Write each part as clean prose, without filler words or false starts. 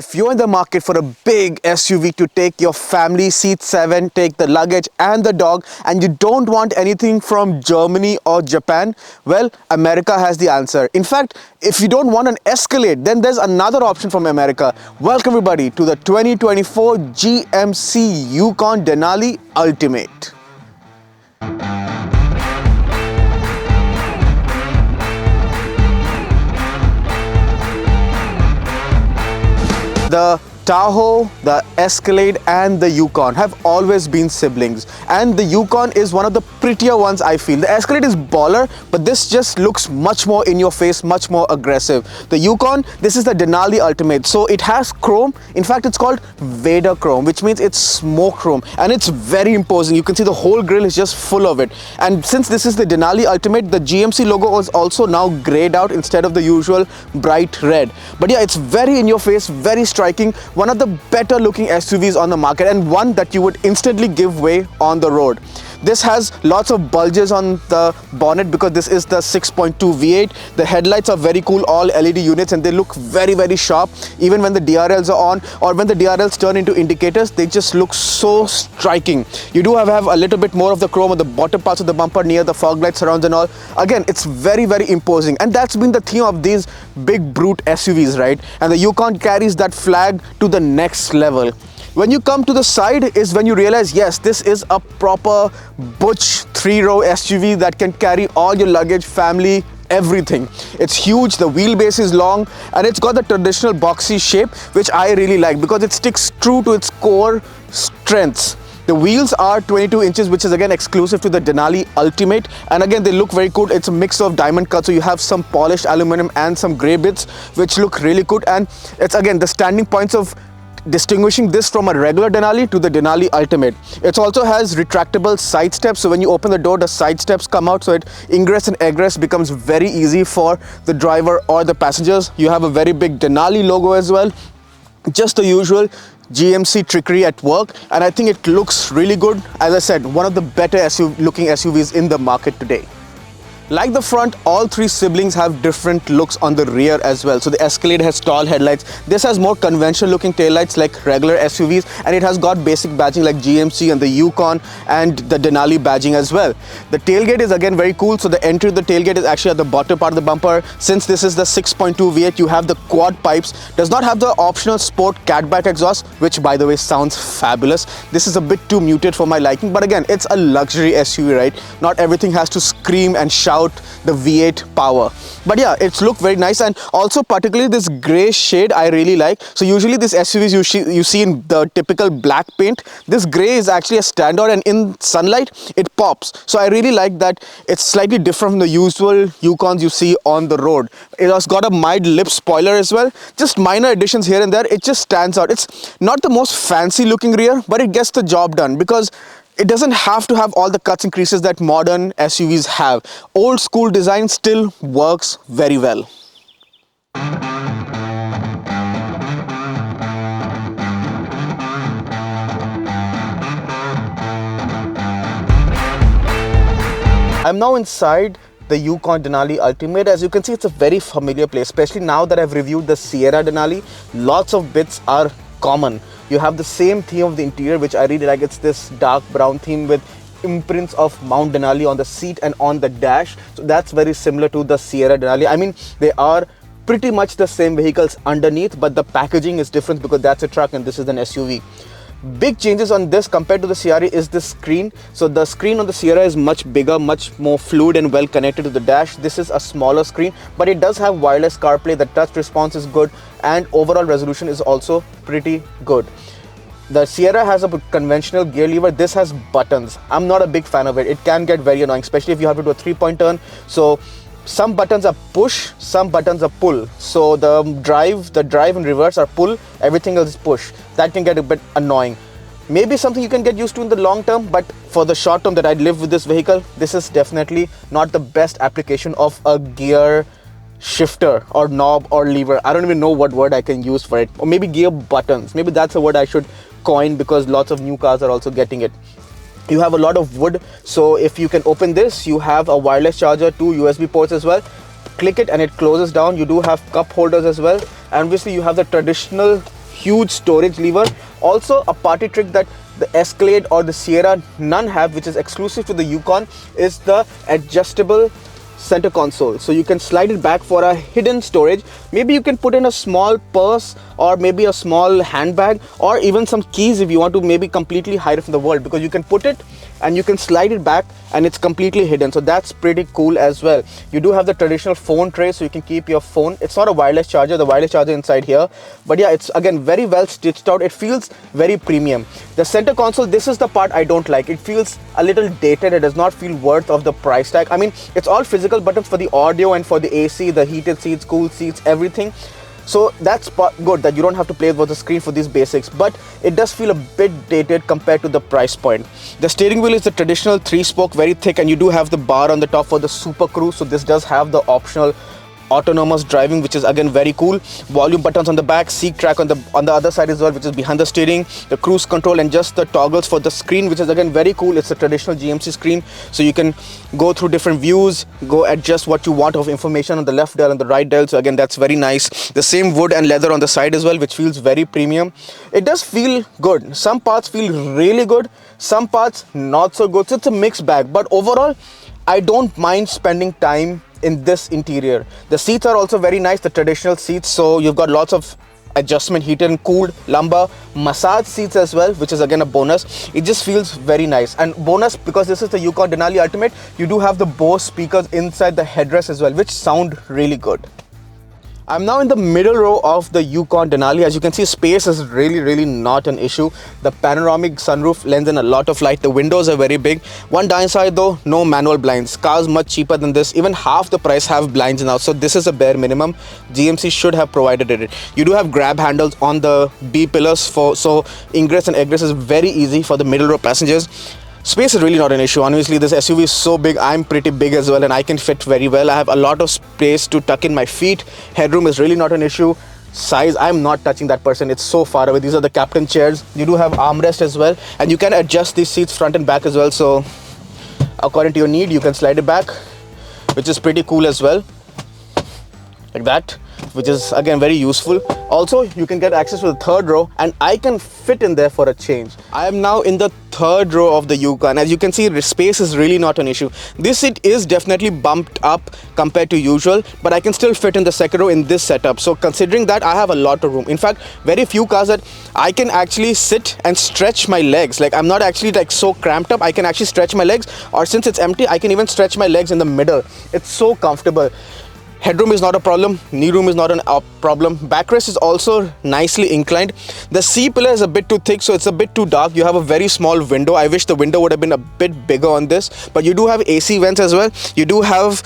If you're in the market for a big SUV to take your family, seat 7, take the luggage and the dog, and you don't want anything from Germany or Japan, well, America has the answer. In fact, if you don't want an Escalade, then there's another option from America. Welcome everybody to the 2024 GMC Yukon Denali Ultimate. The Tahoe, the Escalade and the Yukon have always been siblings, and the Yukon is one of the prettier ones I feel. The Escalade is baller, but this just looks much more in your face, much more aggressive. The Yukon, this is the Denali Ultimate, so it has chrome. In fact, it's called Vader Chrome, which means it's smoke chrome, and it's very imposing. You can see the whole grille is just full of it. And since this is the Denali Ultimate, the GMC logo is also now grayed out instead of the usual bright red. But yeah, it's very in your face, very striking. One of the better looking SUVs on the market, and one that you would instantly give way on the road. This has lots of bulges on the bonnet because this is the 6.2 V8. The headlights are very cool, all LED units, and they look very sharp. Even when the DRLs are on, or when the DRLs turn into indicators, they just look so striking. You do have a little bit more of the chrome on the bottom parts of the bumper near the fog light surrounds and all. Again, it's very imposing, and that's been the theme of these big brute SUVs, right? And the Yukon carries that flag to the next level. When you come to the side is when you realize, yes, this is a proper butch 3-row SUV that can carry all your luggage, family, everything. It's huge, the wheelbase is long, and it's got the traditional boxy shape, which I really like because it sticks true to its core strengths. The wheels are 22 inches, which is again exclusive to the Denali Ultimate, and again they look very cool. It's a mix of diamond cut, so you have some polished aluminum and some grey bits which look really good, and it's again the standing points of distinguishing this from a regular Denali to the Denali Ultimate. It also has retractable side steps, so when you open the door, the side steps come out, so ingress and egress becomes very easy for the driver or the passengers. You have a very big Denali logo as well, just the usual GMC trickery at work, and I think it looks really good. As I said, one of the better looking SUVs in the market today. Like the front, all three siblings have different looks on the rear as well. So the Escalade has tall headlights. This has more conventional looking taillights like regular SUVs, and it has got basic badging like GMC and the Yukon and the Denali badging as well. The tailgate is again very cool. So the entry of the tailgate is actually at the bottom part of the bumper. Since this is the 6.2 V8, you have the quad pipes. Does not have the optional sport catback exhaust, which by the way sounds fabulous. This is a bit too muted for my liking, but again, it's a luxury SUV, right? Not everything has to scream and shout the V8 power. But yeah, it's looked very nice, and also particularly this grey shade I really like. So usually these SUVs you see in the typical black paint. This grey is actually a standout, and in sunlight it pops. So I really like that it's slightly different from the usual Yukons you see on the road. It has got a mild lip spoiler as well. Just minor additions here and there. It just stands out. It's not the most fancy looking rear, but it gets the job done because it doesn't have to have all the cuts and creases that modern SUVs have. Old school design still works very well. I'm now inside the Yukon Denali Ultimate. As you can see, it's a very familiar place, especially now that I've reviewed the Sierra Denali. Lots of bits are common. You have the same theme of the interior, which I really like. It's this dark brown theme with imprints of Mount Denali on the seat and on the dash. So that's very similar to the Sierra Denali. I mean, they are pretty much the same vehicles underneath, but the packaging is different because that's a truck and this is an SUV. Big changes on this compared to the Sierra is the screen. So the screen on the Sierra is much bigger, much more fluid and well connected to the dash. This is a smaller screen, but it does have wireless CarPlay. The touch response is good, and overall resolution is also pretty good. The Sierra has a conventional gear lever. This has buttons. I'm not a big fan of it. It can get very annoying, especially if you have to do a 3-point turn. So some buttons are push, some buttons are pull. So the drive and reverse are pull, everything else is push. That can get a bit annoying. Maybe something you can get used to in the long term, but for the short term that I live with this vehicle, this is definitely not the best application of a gear shifter or knob or lever. I don't even know what word I can use for it. Or maybe gear buttons. Maybe that's a word I should coin because lots of new cars are also getting it. You have a lot of wood, so if you can open this, you have a wireless charger, 2 USB ports as well. Click it and it closes down. You do have cup holders as well, and obviously you have the traditional huge storage lever. Also, a party trick that the Escalade or the Sierra none have, which is exclusive to the Yukon, is the adjustable center console. So you can slide it back for a hidden storage. Maybe you can put in a small purse or maybe a small handbag or even some keys if you want to maybe completely hide it from the world, because you can put it and you can slide it back and it's completely hidden. So that's pretty cool as well. You do have the traditional phone tray, so you can keep your phone. It's not a wireless charger, the wireless charger inside here, but yeah, it's again very well stitched out. It feels very premium. The center console, this is the part I don't like. It feels a little dated. It does not feel worth of the price tag. I mean, it's all physical buttons for the audio and for the AC, the heated seats, cool seats, everything. So that's good that you don't have to play with the screen for these basics, but it does feel a bit dated compared to the price point. The steering wheel is the traditional 3-spoke, very thick, and you do have the bar on the top for the Super Cruise. So this does have the optional autonomous driving, which is again very cool. Volume buttons on the back, seat track on the other side as well, which is behind the steering, the cruise control, and just the toggles for the screen, which is again very cool. It's a traditional GMC screen, so you can go through different views, go adjust what you want of information on the left dial and the right dial. So again, that's very nice. The same wood and leather on the side as well, which feels very premium. It does feel good. Some parts feel really good, some parts not so good. So it's a mixed bag, but overall I don't mind spending time in this interior. The seats are also very nice, the traditional seats, so you've got lots of adjustment, heated and cooled lumbar, massage seats as well, which is again a bonus. It just feels very nice. And bonus, because this is the Yukon Denali Ultimate, you do have the Bose speakers inside the headrest as well, which sound really good. I'm now in the middle row of the Yukon Denali. As you can see, space is really not an issue. The panoramic sunroof lends in a lot of light. The windows are very big. One downside though, no manual blinds. Cars much cheaper than this, even half the price, have blinds now. So this is a bare minimum. GMC should have provided it. You do have grab handles on the B pillars, so ingress and egress is very easy for the middle row passengers. Space is really not an issue. Honestly, this SUV is so big. I'm pretty big as well and I can fit very well. I have a lot of space to tuck in my feet. Headroom is really not an issue. Size, I'm not touching that person. It's so far away. These are the captain chairs. You do have armrest as well, and you can adjust these seats front and back as well. So according to your need, you can slide it back, which is pretty cool as well, like that, which is again very useful. Also, you can get access to the third row and I can fit in there for a change. I am now in the third row of the Yukon. As you can see, the space is really not an issue. This seat is definitely bumped up compared to usual, but I can still fit in the second row in this setup. So considering that, I have a lot of room. In fact, very few cars that I can actually sit and stretch my legs. Like, I'm not actually like so cramped up. I can actually stretch my legs, or since it's empty, I can even stretch my legs in the middle. It's so comfortable. Headroom is not a problem, knee room is not a problem. Backrest is also nicely inclined. The C pillar is a bit too thick, so it's a bit too dark. You have a very small window. I wish the window would have been a bit bigger on this, but you do have AC vents as well. You do have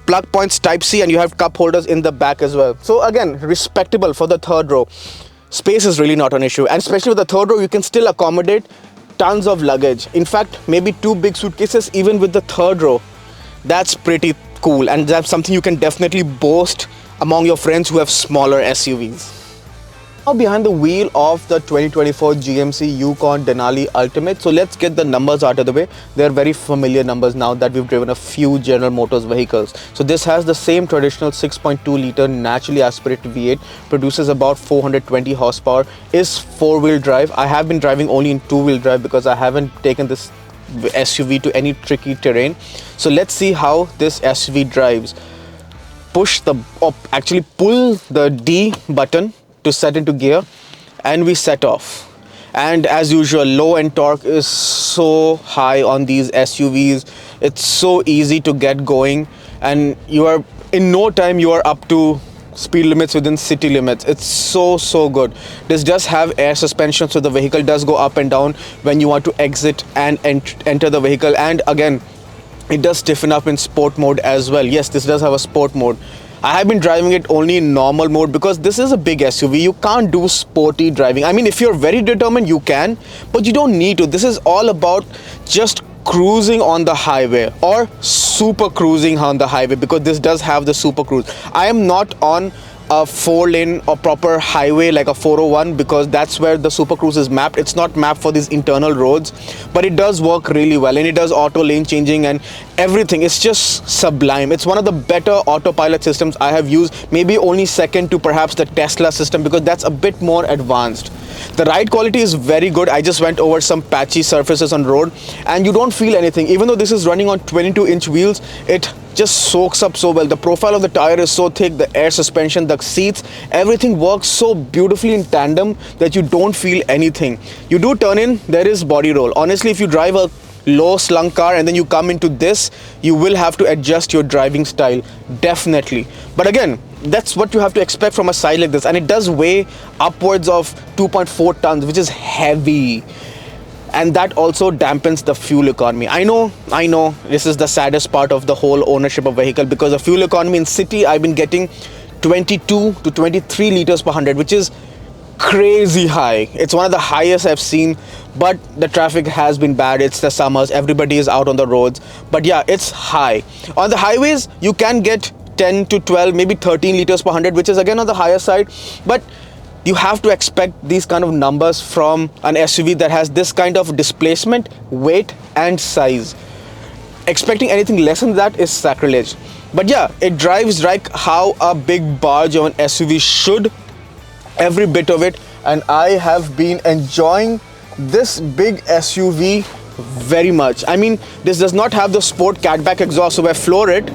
plug points type C, and you have cup holders in the back as well. So again, respectable for the third row. Space is really not an issue, and especially with the third row, you can still accommodate tons of luggage. In fact, maybe 2 big suitcases even with the third row. That's pretty cool, and that's something you can definitely boast among your friends who have smaller SUVs. Now behind the wheel of the 2024 GMC Yukon Denali Ultimate. So let's get the numbers out of the way. They're very familiar numbers now that we've driven a few General Motors vehicles. So this has the same traditional 6.2 liter naturally aspirated V8, produces about 420 horsepower, is 4-wheel drive. I have been driving only in 2-wheel drive because I haven't taken this SUV to any tricky terrain. So let's see how this SUV drives. Actually pull the D button to set into gear, and we set off. And as usual, low end torque is so high on these SUVs. It's so easy to get going, and you are in no time you are up to speed limits within city limits. It's so good. This does have air suspension, so the vehicle does go up and down when you want to exit and enter the vehicle. And again, it does stiffen up in sport mode as well. Yes, this does have a sport mode. I have been driving it only in normal mode because this is a big SUV. You can't do sporty driving. I mean, if you're very determined, you can, but you don't need to. This is all about just cruising on the highway or super cruising on the highway, because this does have the super cruise. I am not on a 4-lane or proper highway like a 401, because that's where the Super Cruise is mapped. It's not mapped for these internal roads, but it does work really well, and it does auto lane changing and everything. It's just sublime. It's one of the better autopilot systems I have used, maybe only second to perhaps the Tesla system, because that's a bit more advanced. The ride quality is very good. I just went over some patchy surfaces on road and you don't feel anything. Even though this is running on 22-inch wheels, it just soaks up so well. The profile of the tire is so thick, the air suspension, the seats, everything works so beautifully in tandem that you don't feel anything. You do turn in, there is body roll. Honestly, if you drive a low slung car and then you come into this, you will have to adjust your driving style, definitely. But again, that's what you have to expect from a side like this, and it does weigh upwards of 2.4 tons, which is heavy, and that also dampens the fuel economy. I know this is the saddest part of the whole ownership of vehicle, because the fuel economy in city, I've been getting 22 to 23 liters per 100, which is crazy high. It's one of the highest I've seen, but the traffic has been bad. It's the summers, everybody is out on the roads, but yeah, it's high. On the highways, you can get 10 to 12, maybe 13 liters per 100, which is again on the higher side, but you have to expect these kind of numbers from an SUV that has this kind of displacement, weight and size. Expecting anything less than that is sacrilege. But yeah, it drives like how a big barge of an SUV should, every bit of it, and I have been enjoying this big SUV very much. I mean, this does not have the sport catback exhaust, so if I floor it,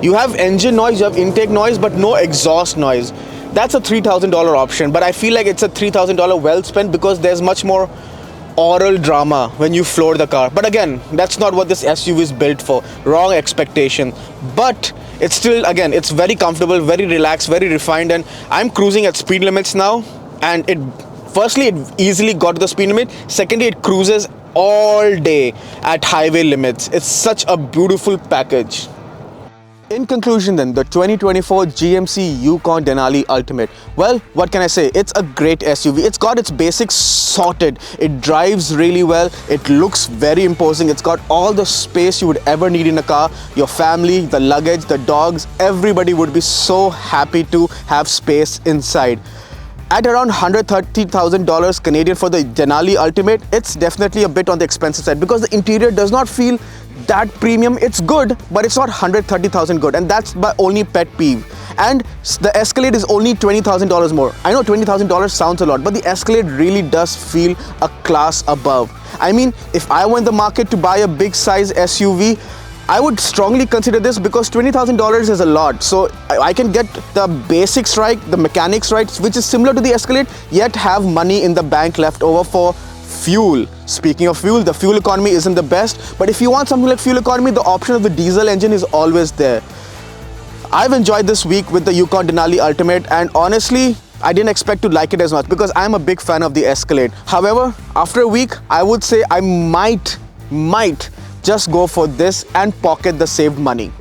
you have engine noise, you have intake noise, but no exhaust noise. That's a $3,000 option, but I feel like it's a $3,000 well spent, because there's much more oral drama when you floor the car. But again, that's not what this SUV is built for. Wrong expectation. But it's still, again, it's very comfortable, very relaxed, very refined, and I'm cruising at speed limits now, and firstly, it easily got to the speed limit. Secondly, it cruises all day at highway limits. It's such a beautiful package. In conclusion then, the 2024 GMC Yukon Denali Ultimate. Well, what can I say? It's a great SUV. It's got its basics sorted. It drives really well. It looks very imposing. It's got all the space you would ever need in a car. Your family, the luggage, the dogs, everybody would be so happy to have space inside. At around $130,000 Canadian for the Denali Ultimate, it's definitely a bit on the expensive side, because the interior does not feel that premium. It's good, but it's not $130,000 good, and that's my only pet peeve. And the Escalade is only $20,000 more. I know $20,000 sounds a lot, but the Escalade really does feel a class above. I mean, if I were in the market to buy a big size SUV, I would strongly consider this, because $20,000 is a lot. So I can get the basics right, the mechanics right, which is similar to the Escalade, yet have money in the bank left over for fuel. Speaking of fuel, the fuel economy isn't the best, but if you want something like fuel economy, the option of the diesel engine is always there. I've enjoyed this week with the Yukon Denali Ultimate, and honestly, I didn't expect to like it as much, because I'm a big fan of the Escalade. However, after a week, I would say I might just go for this and pocket the saved money.